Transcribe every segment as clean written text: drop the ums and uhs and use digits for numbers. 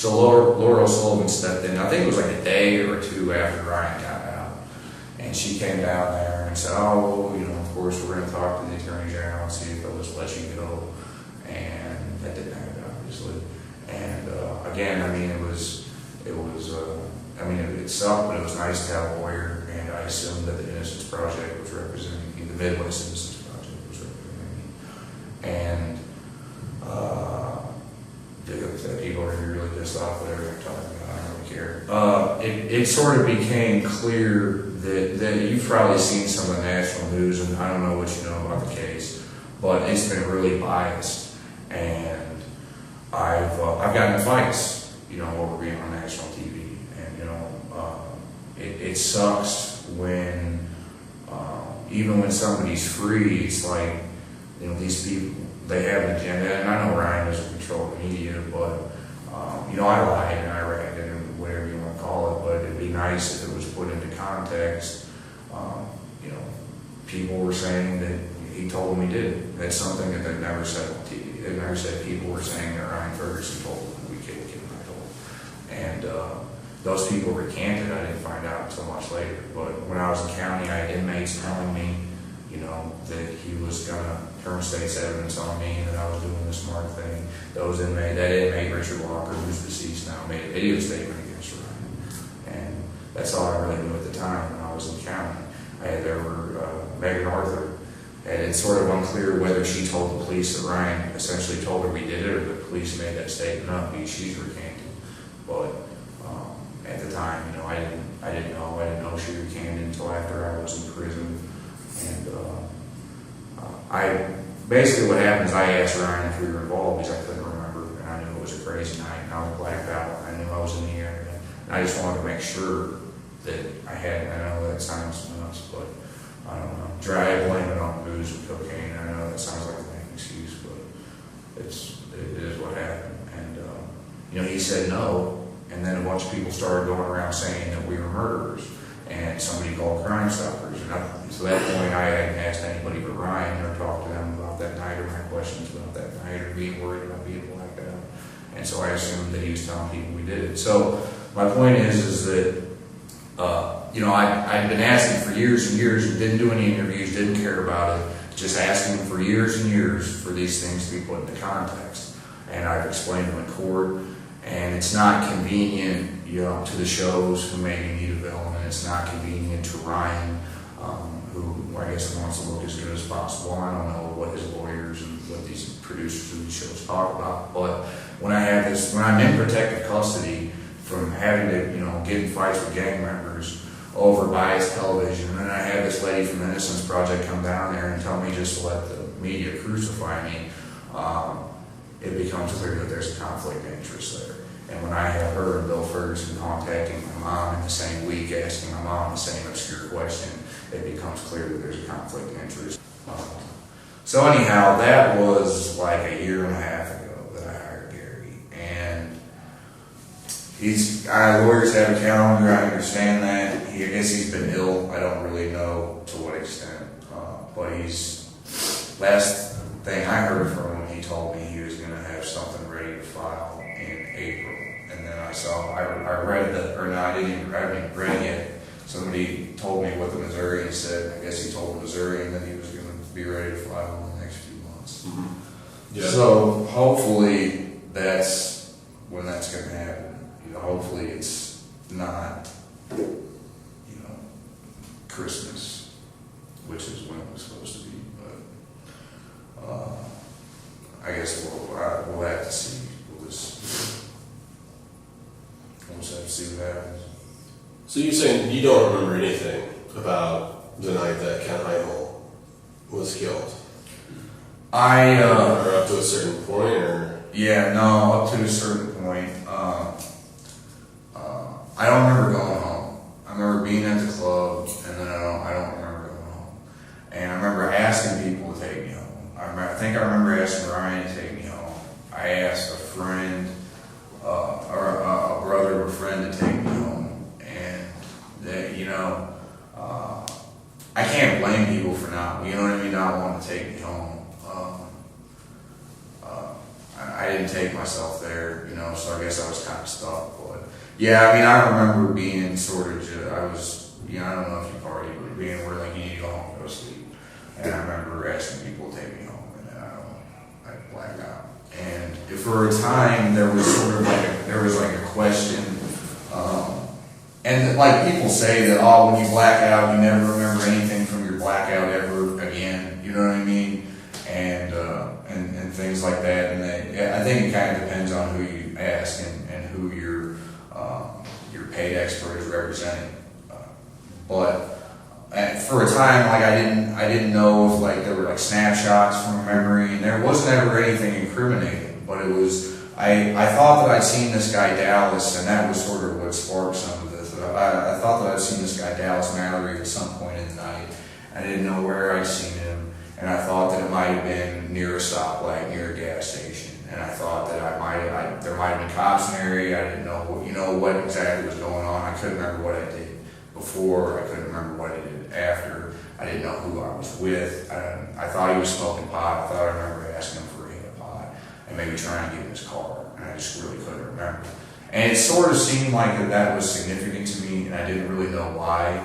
So Laura O'Sullivan stepped in, I think it was like a day or two after Ryan got out. And she came down there and said, oh, you know, of course, we're going to talk to the Attorney General and see if they'll just let you go. And that didn't happen, obviously. And again, I mean, it sucked, but it was nice to have a lawyer. And I assumed that the Innocence Project was representing me, the Midwest Innocence Project was representing me. And people are really pissed off whatever they're talking about. I don't really care. It sort of became clear that you've probably seen some of the national news, and I don't know what you know about the case, but it's been really biased. And I've gotten in fights, you know, over being on national TV, and you know, it sucks when even when somebody's free, it's like, you know, these people, they have an agenda, and I know Ryan doesn't control the media, but you know, I lied and I ratted and whatever you want to call it, but it'd be nice if it was put into context. You know, people were saying that he told them he did it. That's something that they've never said on TV. They've never said people were saying that Ryan Ferguson told them we killed Kim Idol. And those people recanted. I didn't find out until much later. But when I was in county, I had inmates telling me, you know, that he was going to turn state's evidence on me and that I was doing the smart thing. That inmate, Richard Walker, who's deceased now, made a video statement against Ryan. And that's all I really knew at the time when I was in county. Megan Arthur, and it's sort of unclear whether she told the police that Ryan essentially told her we did it, or the police made that statement up. She's recanted. But at the time, you know, I didn't know she recanted until after I was in prison. And basically what happened is I asked Ryan if we were involved because I couldn't remember, and I knew it was a crazy night, and I was blacked out. I knew I was in the area, and I just wanted to make sure that I had. I know that sounds nuts, but I don't know. I blame it on booze and cocaine. I know that sounds like a lame excuse, but it is what happened. And you know, he said no, and then a bunch of people started going around saying that we were murderers, and somebody called Crime Stoppers. And so at that point, I hadn't asked anybody but Ryan or talked to them about that night or my questions about that night or being worried about being blacked out. And so I assumed that he was telling people we did it. So my point is that you know, I'd been asking for years and years and didn't do any interviews, didn't care about it, just asking for years and years for these things to be put into context. And I've explained them in court, and it's not convenient, you know, to the shows who maybe need a villain, and it's not convenient to Ryan, who I guess wants to look as good as possible. I don't know what his lawyers and what these producers of these shows talk about, but when I'm in protective custody from having to, you know, get in fights with gang members over biased television, and then I had this lady from the Innocence Project come down there and tell me just to let the media crucify me, it becomes clear that there's a conflict of interest there. And when I have her and Bill Ferguson contacting my mom in the same week, asking my mom the same obscure question, it becomes clear that there's a conflict of interest. So anyhow, that was like a year and a half ago that I hired Gary. And lawyers have a calendar, I understand that. I guess he's been ill. I don't really know to what extent. But last thing I heard from him, he told me he was going to have something ready to file in April. And then I read that, or no, I haven't read it yet. Somebody told me what the Missourian said. I guess he told the Missourian that he was going to be ready to file in the next few months. Mm-hmm. Yeah. So hopefully that's when that's going to happen. You know, hopefully it's not, you know, Christmas, which is when it was supposed to be. But I guess we'll have to see. We'll just have to see what happens. So you're saying you don't remember anything about the night that Ken Heimel was killed? Or up to a certain point, or? Yeah, no, up to a certain point. I don't remember going home. I remember being at the club, and then I don't remember going home. And I remember asking people to take me home. I think I remember asking Ryan to take me home. I asked a friend, or a brother of a friend to take me home. And that, you know, I can't blame people for not, you know what I mean, not wanting to take me home. I didn't take myself there, you know, so I guess guess I was kind of stuck. But yeah, I mean, I remember being sort of, I was, I don't know if you party, but being where like you need to go home, go sleep. And I remember asking people to take me home, and then I blacked out. And for a time, there was sort of like a question, and like people say that, oh, when you black out, you never remember anything from your blackout ever again. You know what I mean? And things like that. And I think it kind of depends on who you ask and who your paid expert is representing. But for a time, like I didn't know if like there were like snapshots from memory, and there wasn't ever anything incriminating. But it was I thought that I'd seen this guy Dallas, and that was sort of what sparked some of this. I thought that I'd seen this guy Dallas Mallory at some point in the night. I didn't know where I'd seen him, and I thought that it might have been near a stoplight, near a gas station. And I thought that there might have been cops in the area. I didn't know what exactly was going on. I couldn't remember what I did before. I couldn't remember what I did after. I didn't know who I was with. I thought he was smoking pot. I thought I remember asking him for a hit of pot and maybe trying to get in his car. And I just really couldn't remember. And it sort of seemed like that was significant to me, and I didn't really know why.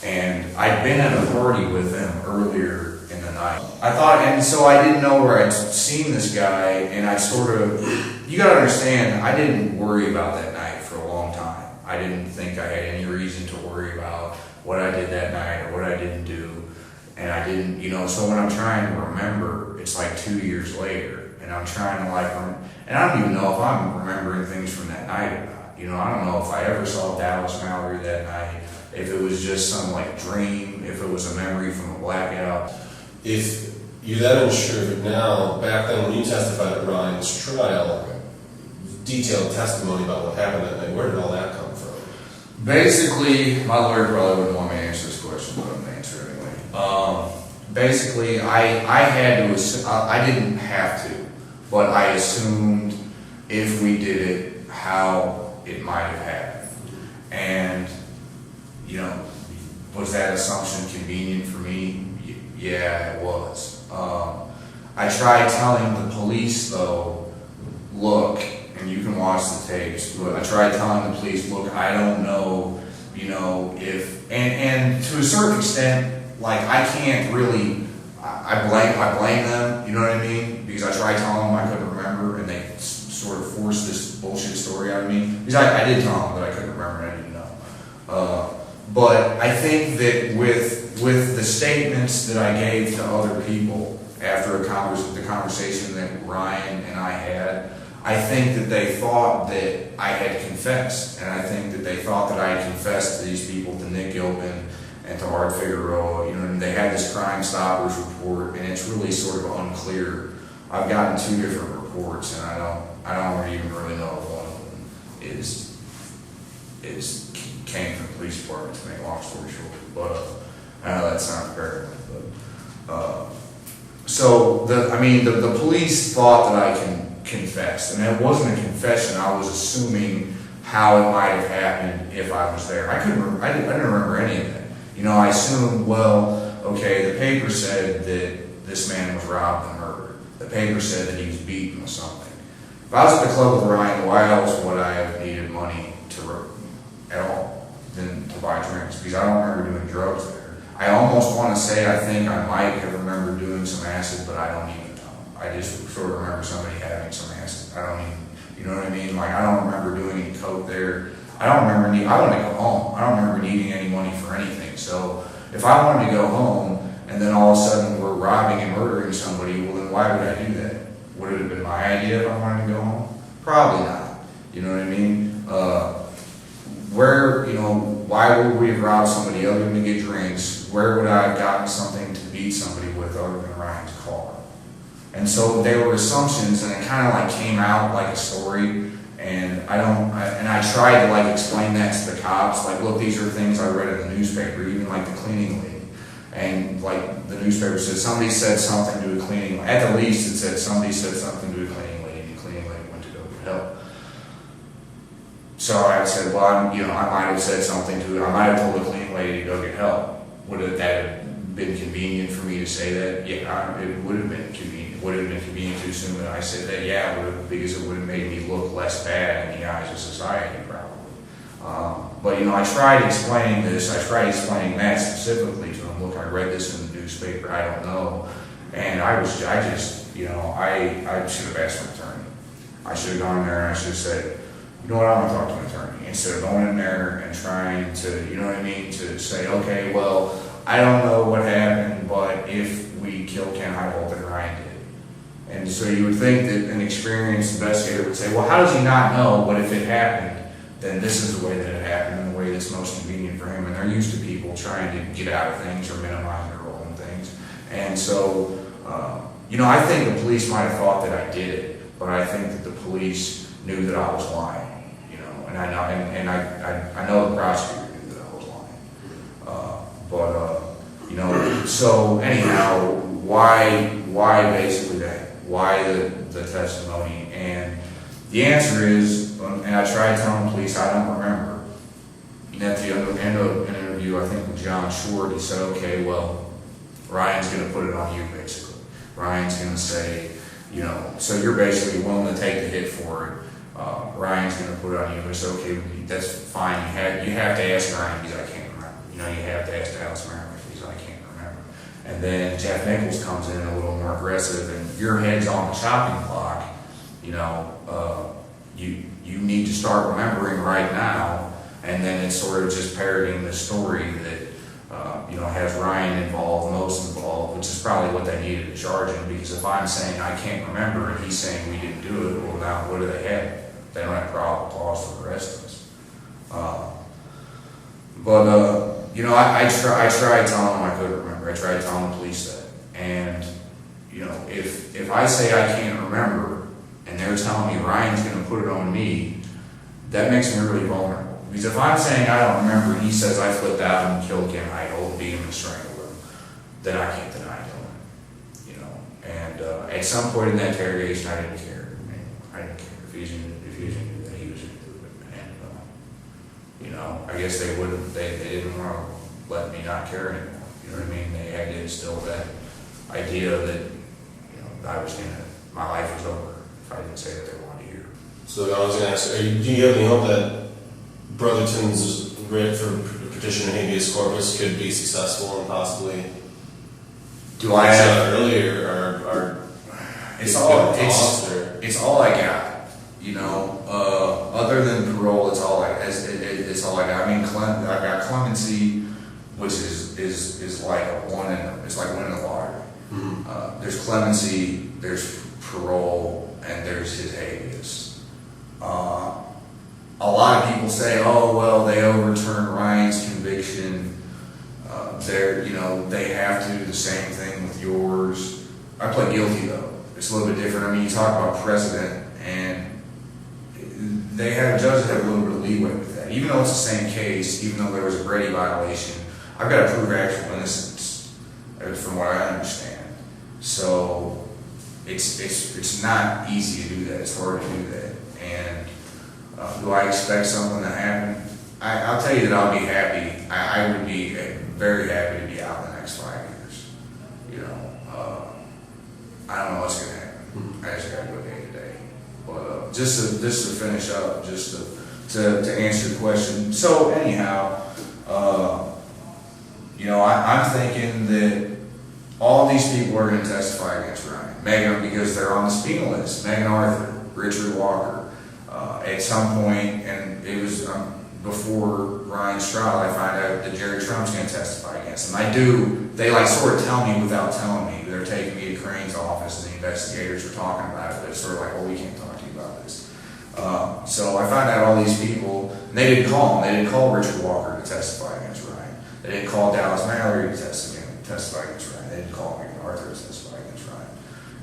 And I'd been at a party with him earlier in the night. And so I didn't know where I'd seen this guy, and you gotta understand, I didn't worry about that night for a long time. I didn't think I had any reason to worry about what I did that night or what I didn't do. And I didn't, so when I'm trying to remember, it's like 2 years later, and I'm trying to and I don't even know if I'm remembering things from that night or not. I don't know if I ever saw Dallas Mallory that night, if it was just some like dream, if it was a memory from a blackout. If you're that unsure of it now, back then when you testified at Ryan's trial, detailed testimony about what happened that night, where did all that come from? Basically, my lawyer probably wouldn't want me to answer this question, but I'm going to answer it anyway. Basically, I didn't have to, but I assumed if we did it, how it might have happened. And, was that assumption convenient for me? Yeah, it was. I tried telling the police, though, look, and you can watch the tapes, but I tried telling the police, look, I don't know, if, and to a certain extent, like, I can't really, I blame them, you know what I mean? Because I tried telling them I couldn't remember, and they sort of forced this bullshit story out of me. Because I did tell them that I couldn't remember, and I didn't know. But I think that with the statements that I gave to other people after the conversation that Ryan and I had, I think that they thought that I had confessed, and I think that they thought that I had confessed to these people, to Nick Gilpin and to Art Figueroa. And they had this Crime Stoppers report, and it's really sort of unclear. I've gotten 2 different reports, and I don't even really know if one of them came from the police department, to make a long story short. But I know that sounds paranoid, but so the police thought that I confessed, and it wasn't a confession. I was assuming how it might have happened if I was there. I didn't remember any of that. I assumed, well, okay, the paper said that this man was robbed and murdered. The paper said that he was beaten or something. If I was at the club with Ryan, why else would I have needed money at all than to buy drinks? Because I don't remember doing drugs there. I almost want to say I think I might have remembered doing some acid, but I don't even know. I just sort of remember somebody having some acid. I don't even, you know what I mean? Like, I don't remember doing any coke there. I want to go home. I don't remember needing any money for anything. So if I wanted to go home and then all of a sudden we're robbing and murdering somebody, well then why would I do that? Would it have been my idea if I wanted to go home? Probably not. You know what I mean? Why would we have robbed somebody other than to get drinks? Where would I have gotten something to beat somebody with other than Ryan's car? And so they were assumptions, and it kind of like came out like a story. And I tried to like explain that to the cops, like, look, these are things I read in the newspaper, even like the cleaning lady. And like the newspaper said, somebody said something to a cleaning lady. At the least it said somebody said something to a cleaning lady, and the cleaning lady went to go get help. So I said, well, I might have said something to I might have told the cleaning lady to go get help. Would that have been convenient for me to say that? Yeah, it would have been convenient would it have been convenient to assume that I said that? Yeah, it would have, because it would have made me look less bad in the eyes of society, probably. But, you know, I tried explaining this. I tried explaining that specifically to him. Look, I read this in the newspaper. I don't know. And I just, you know, I should have asked for an attorney. I should have gone in there and I should have said, you know what, I'm going to talk to an attorney. Instead of going in there and trying to, you know what I mean, to say, okay, well, I don't know what happened, but if we killed Ken Heidel, then Ryan did. And so you would think that an experienced investigator would say, well, how does he not know? But if it happened, then this is the way that it happened and the way that's most convenient for him. And they're used to people trying to get out of things or minimize their role in things. And so, you know, I think the police might have thought that I did it, but I think that the police knew that I was lying. You know, and I know, I know the prosecutor knew that I was lying. You know, so anyhow, why basically that? Why the testimony? And the answer is, and I tried telling the police, I don't remember. And at the end of an interview, I think with John Short, he said, okay, well, Ryan's going to put it on you, basically. Ryan's going to say, you know, so you're basically willing to take the hit for it. Ryan's going to put it on you. It's okay, that's fine. You have to ask Ryan because I can't remember. You know, you have to ask Dallas Merriman because I can't remember. And then Jeff Nichols comes in a little more aggressive, and your head's on the chopping block. You know, you need to start remembering right now. And then it's sort of just parroting the story that, you know, has Ryan involved, most involved, which is probably what they needed to charge him, because if I'm saying I can't remember and he's saying we didn't do it, well, now what do they have? They don't have probable cause for the rest of us. You know, I tried telling them I couldn't remember. I tried telling the police that. And, you know, if I say I can't remember and they're telling me Ryan's going to put it on me, that makes me really vulnerable. Because if I'm saying I don't remember, he says I flipped out and killed Ken Heidel and beat him and strangled him, then I can't deny it. You know, and at some point in that interrogation, I didn't care. I didn't care if he knew that he was going to do it. And you know, I guess they wouldn't. They didn't want to let me not care anymore. You know what I mean? They had to instill that idea that, you know, I was gonna, my life was over if I didn't say that they wanted to hear. So I was going to ask, do you have any hope that Brotherton's writ for petition and habeas corpus could be successful and possibly? Do I have earlier or it's all I got, you know. Other than parole, it's all I got. I mean, I got clemency, which is like it's like winning the lottery. Mm-hmm. There's clemency, there's parole, and there's his habeas. A lot of people say, oh, well, they overturned Ryan's conviction. They have to do the same thing with yours. I pled guilty, though. It's a little bit different. I mean, you talk about precedent, and judges have a little bit of leeway with that. Even though it's the same case, even though there was a Brady violation, I've got to prove actual innocence, from what I understand. So it's not easy to do that. It's hard to do that. And do I expect something to happen? I'll tell you that I'll be happy. I would be very happy to be out in the next 5 years. You know, I don't know what's going to happen. I just got to go day to day. But just to finish up, just to answer the question. So anyhow, you know, I'm thinking that all these people are going to testify against Ryan. Megan, because they're on the subpoena list. Megan Arthur, Richard Walker. At some point, and it was before Ryan's trial, I find out that Jerry Trump's going to testify against him. They like sort of tell me without telling me. They're taking me to Crane's office and the investigators are talking about it. They're sort of like, well, we can't talk to you about this. So I find out all these people, and they didn't call him. They didn't call Richard Walker to testify against Ryan. They didn't call Dallas Mallory to testify against Ryan. They didn't call Megan Arthur to testify against Ryan.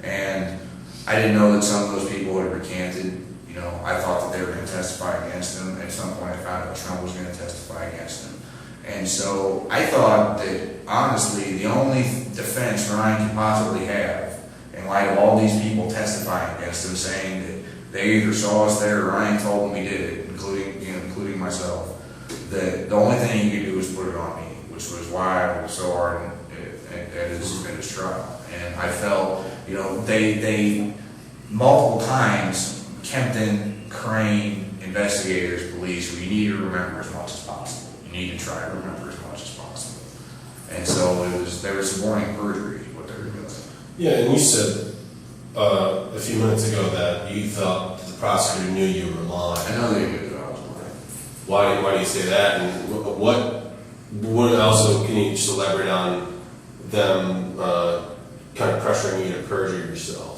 And I didn't know that some of those people had recanted. You know, I thought that they were going to testify against him. At some point, I found out Trump was going to testify against him. And so I thought that, honestly, the only defense Ryan could possibly have, in light of all these people testifying against him, saying that they either saw us there or Ryan told them we did it, including myself, that the only thing he could do was put it on me, which was why I was so ardent at his trial. And I felt they multiple times, Kempton, Crane, investigators, police, you need to remember as much as possible. You need to try to remember as much as possible. And so there was some warning perjury, what they were doing. Yeah, and you said a few minutes ago that you felt the prosecutor knew you were lying. I know they knew that I was lying. Why do you say that? And what also, can you just elaborate on them kind of pressuring you to perjure yourself?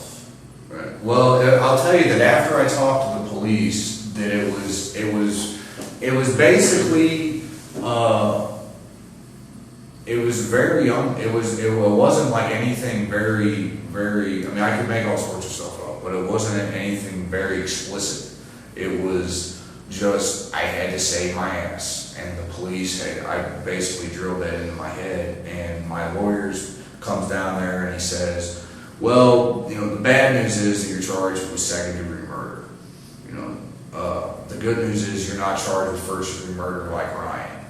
Right. Well, I'll tell you that after I talked to the police, that it was basically it was very it wasn't like anything very. I mean, I could make all sorts of stuff up, but it wasn't anything very explicit. It was just I had to save my ass, and the police I basically drilled that into my head, and my lawyer comes down there and he says, well, the bad news is that you're charged with second-degree murder. The good news is you're not charged with first-degree murder like Ryan.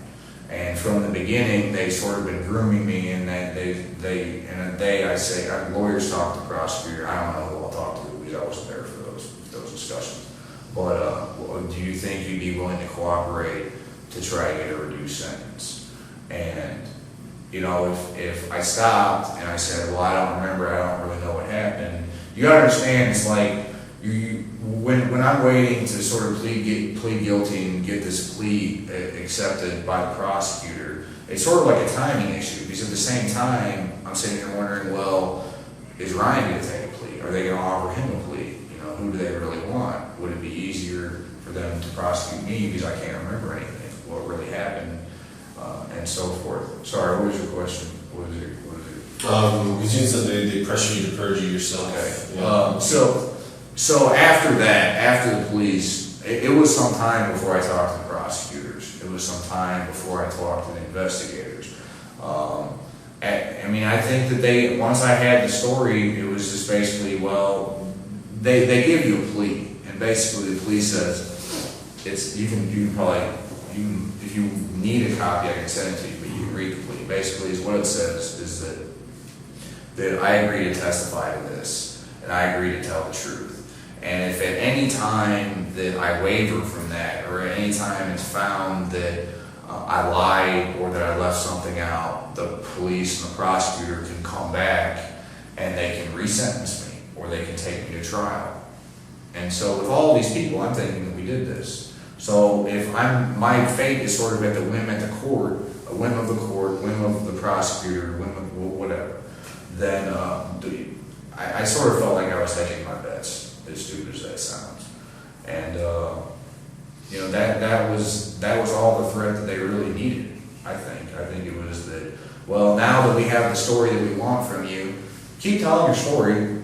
And from the beginning, they've sort of been grooming me in that I say, lawyers talk to the prosecutor. I don't know who I'll talk to because I wasn't there for those discussions. But do you think you'd be willing to cooperate to try to get a reduced sentence? And if I stopped and I said, well, I don't remember, I don't really know what happened, you gotta understand, it's like, when I'm waiting to sort of plead guilty and get this plea accepted by the prosecutor, it's sort of like a timing issue, because at the same time, I'm sitting here wondering, well, is Ryan going to take a plea? Are they going to offer him a plea? Who do they really want? Would it be easier for them to prosecute me because I can't remember anything, what really happened, and so forth? Sorry, what was your question? What was it? Because you said they pressure you to perjure yourself. Okay. Yeah. So after that, after the police, it was some time before I talked to the prosecutors. It was some time before I talked to the investigators. I think that once I had the story, it was just basically, well, they give you a plea, and basically the plea says, you can probably, if you need a copy, I can send it to you, but you can read the plea. Basically, is what it says is that I agree to testify to this, and I agree to tell the truth. And if at any time that I waver from that, or at any time it's found that I lied or that I left something out, the police and the prosecutor can come back and they can resentence me, or they can take me to trial. And so with all these people, I'm thinking that we did this. So if my fate is sort of at the whim at the court, a whim of the court, whim of the prosecutor, whim of whatever, then I sort of felt like I was hedging my bets, as stupid as that sounds. And that was all the threat that they really needed. I think it was that, well, now that we have the story that we want from you, keep telling your story.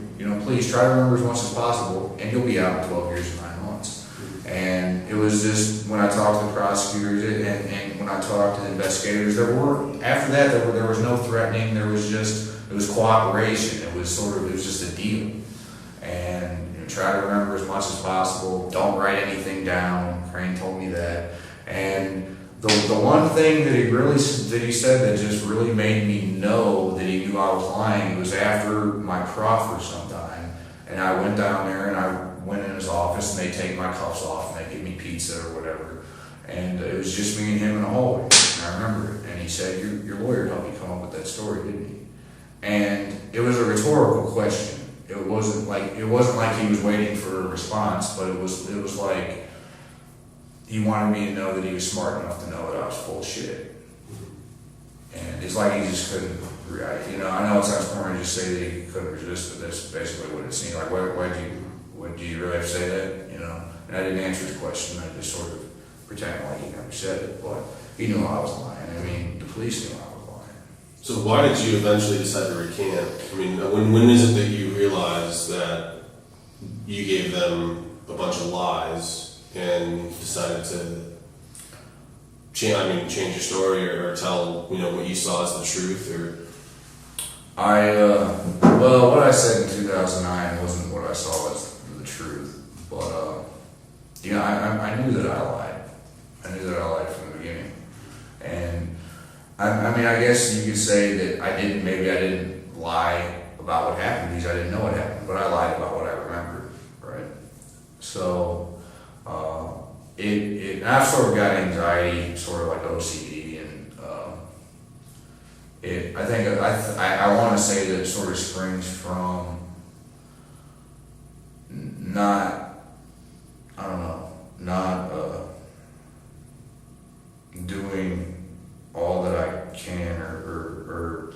Please try to remember as much as possible, and you'll be out in 12 years and 9 months. And it was just, when I talked to the prosecutors and when I talked to the investigators, after that there was no threatening. It was cooperation. It was just a deal. And try to remember as much as possible. Don't write anything down. Crane told me that. And the one thing that he said that just really made me know that he knew I was lying was after my proffer sometime, and I went down there and I went in his office, and they take my cuffs off and they give me pizza or whatever, and it was just me and him in the hallway, and I remember it. And he said, your lawyer helped you come up with that story, didn't he? And it was a rhetorical question. It wasn't like he was waiting for a response, but it was like he wanted me to know that he was smart enough to know that I was full of shit. And it's like he just couldn't react. I know it sounds corny to just say that he couldn't resist, but that's basically what it seemed like. Why do you really have to say that? And I didn't answer his question. I just sort of pretended like he never said it, but he knew I was lying. The police knew I was lying. So why did you eventually decide to recant? When is it that you realized that you gave them a bunch of lies and decided to change your story or tell what you saw as the truth? Or what I said in 2009 wasn't what I saw as the truth, but I knew that I lied. I knew that I lied from the beginning, and I guess you could say that maybe I didn't lie about what happened because I didn't know what happened, but I lied about what I remembered, right? So, and I've sort of got anxiety, sort of like OCD, and I want to say that it sort of springs from not doing all that I can, or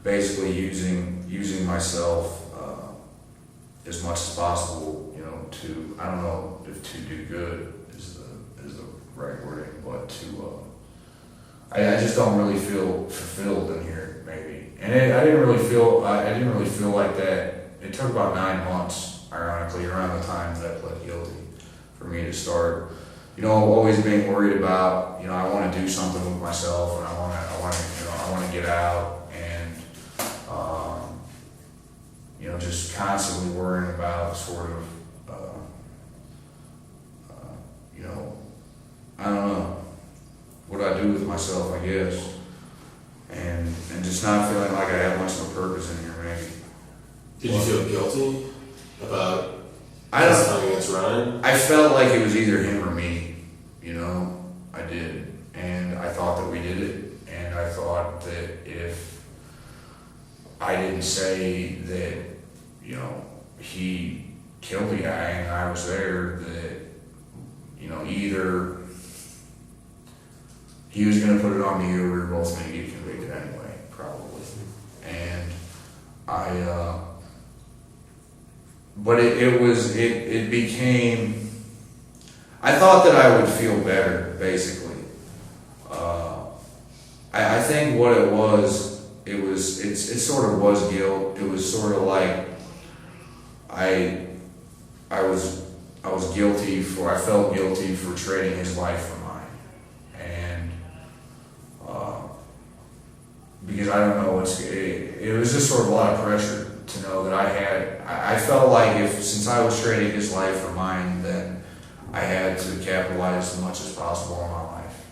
basically using myself as much as possible, to, I don't know if to do good is the right wording, but to I just don't really feel fulfilled in here, maybe. And I didn't really feel like that. It took about 9 months, ironically, around the time that I pled guilty, for me to start, always being worried about, I want to do something with myself, and I want to get out, and just constantly worrying about sort of, I don't know, what I do with myself, I guess, and just not feeling like I have much of a purpose in here, maybe. Did you feel guilty about testifying against Ryan? I felt like it was either him or me, I did, and I thought that we did it, and I thought that if I didn't say that, he killed the guy and I was there, that, either he was going to put it on me or we were both going to get convicted anyway, probably. And but it became, I thought that I would feel better, basically. I think what it was, it sort of was guilt. It was sort of like I felt guilty for trading his life for mine. And because I don't know it was just sort of a lot of pressure to know that I felt like since I was trading his life for mine, then I had to capitalize as much as possible on my life,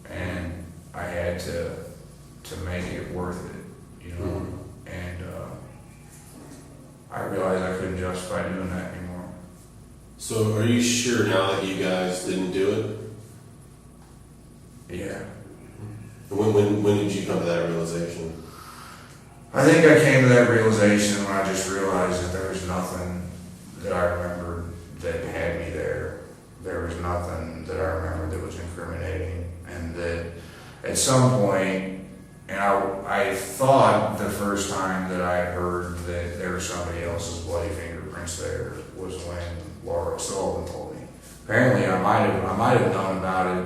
and I had to make it worth it, and I realized I couldn't justify doing that anymore. So are you sure now that you guys didn't do it? Yeah. When did you come to that realization? I think I came to that realization when I just realized that there was nothing that I remembered that had me there. There was nothing that I remembered that was incriminating, and that at some point, and I thought the first time that I heard that there was somebody else's bloody fingerprints there was when Laura Sullivan told me. Apparently, I might have known about it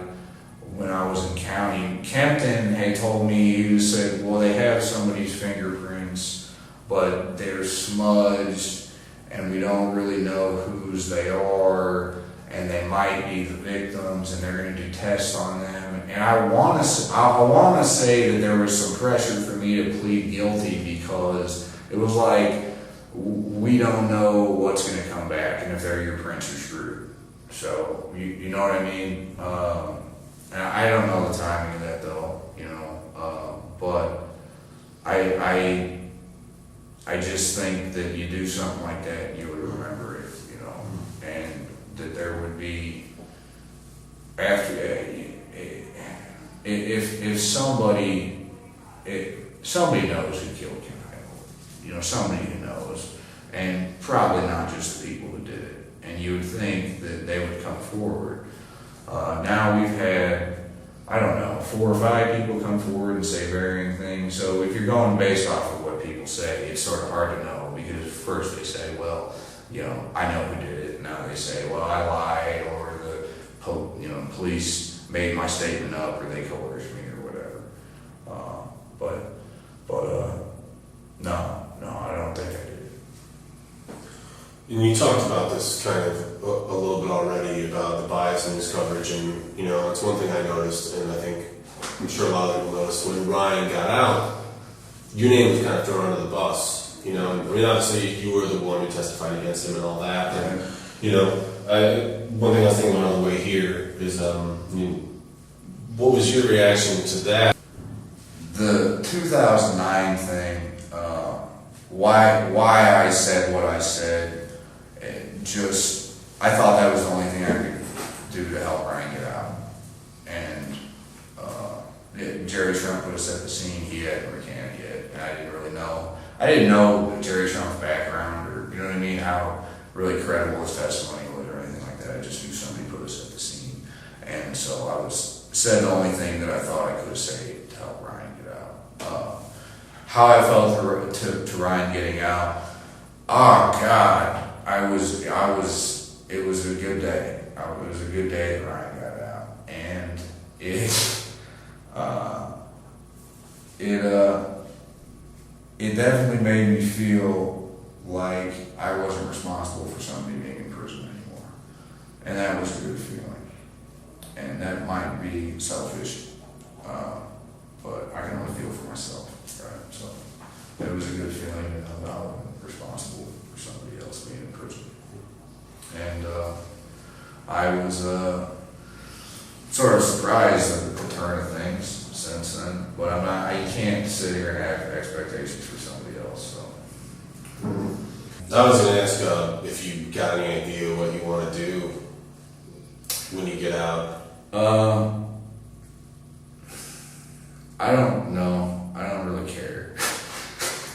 when I was in county. Kempton had told me, he said, well, they have somebody's fingerprints, but they're smudged, and we don't really know whose they are, and they might be the victims, and they're going to do tests on them. And I want to say that there was some pressure for me to plead guilty, because it was like, we don't know what's going to come back, and if they're your prints, you're screwed. So, you know what I mean? And I don't know the timing of that, though, but I just think that you do something like that, you would remember it, and that there would be, after, if somebody knows who killed Ken Heigl, somebody who knows, and probably not just the people who did it, and you would think that they would come forward. Now we've had, 4 or 5 people come forward and say varying things. So if you're going based off of what people say, it's sort of hard to know, because first they say, well, I know who did it. And now they say, well, I lied, or the police made my statement up, or they coerced me, or whatever. No, I don't think I did. And you talked about this kind of a little bit already, about the bias in this coverage, and it's one thing I noticed, and I'm sure a lot of people noticed, when Ryan got out, your name was kind of thrown under the bus. Obviously you were the one who testified against him and all that. And, one thing I was thinking about on the way here is, what was your reaction to that? The 2009 thing why I said what I said. I thought that was the only thing I could do to help Ryan get out. And Jerry Trump put us at the scene. He hadn't recanted yet, and I didn't really know. I didn't know Jerry Trump's background, or you know what I mean, how really credible his testimony was, or anything like that. I just knew somebody put us at the scene, and so I said the only thing that I thought I could say to help Ryan get out. How I felt to Ryan getting out. Oh God, it was a good day. It was a good day that Ryan got out, and it definitely made me feel like I wasn't responsible for somebody being in prison anymore, and that was a good feeling. And that might be selfish, but I can only feel for myself, right? So it was a good feeling to know that I wasn't responsible for somebody else being in prison. And I was sort of surprised at the turn of things since then, but I can't sit here and have expectations for somebody else, so. I was going to ask if you got any idea what you want to do when you get out. I don't know. I don't really care.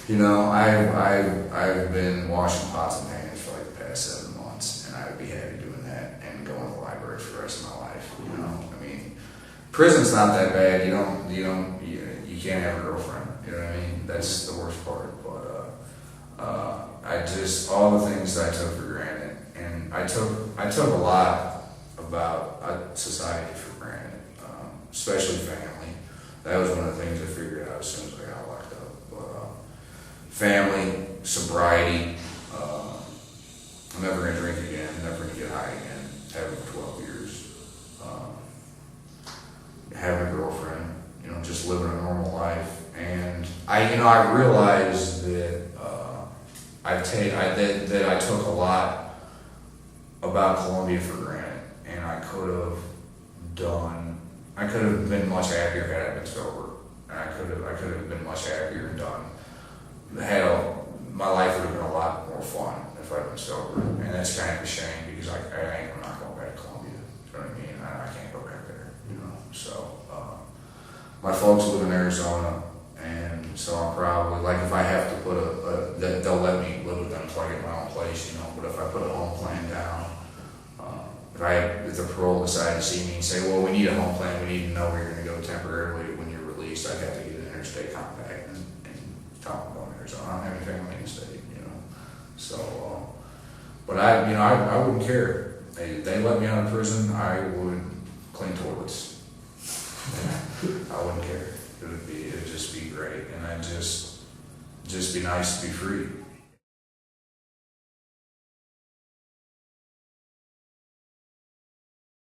You know, I've been washing pots and pans for like the past 7 months, and I'd be happy doing that and going to the library for the rest of my life. You know, I mean, prison's not that bad. You can't have a girlfriend. You know what I mean? That's the worst part. But all the things that I took for granted, and I took a lot about society for granted, especially family. That was one of the things I figured out as soon as I got locked up. But family, sobriety, I'm never going to drink again, never going to get high again, having 12 years. Having a girlfriend, you know, just living a normal life. And I realized that that I took a lot about Columbia for granted, and I could have been much happier had I been sober, and I could have been much happier and my life would have been a lot more fun if I'd been sober, and that's kind of a shame because I'm not going back to Columbia. You know what I mean? I can't go back there. You know, so my folks live in Arizona. And so I'm probably, like, if I have to put they'll let me live with them until I get my own place, you know, but if I put a home plan down, if the parole decided to see me and say, well, we need a home plan, we need to know where you're going to go temporarily when you're released, I'd have to get an interstate compact and tell them I'm going to Arizona. I don't have any family in the state, you know, so, but I wouldn't care. They let me out of prison, I would clean toilets. I wouldn't care. It'd just be great, and I'd just be nice to be free.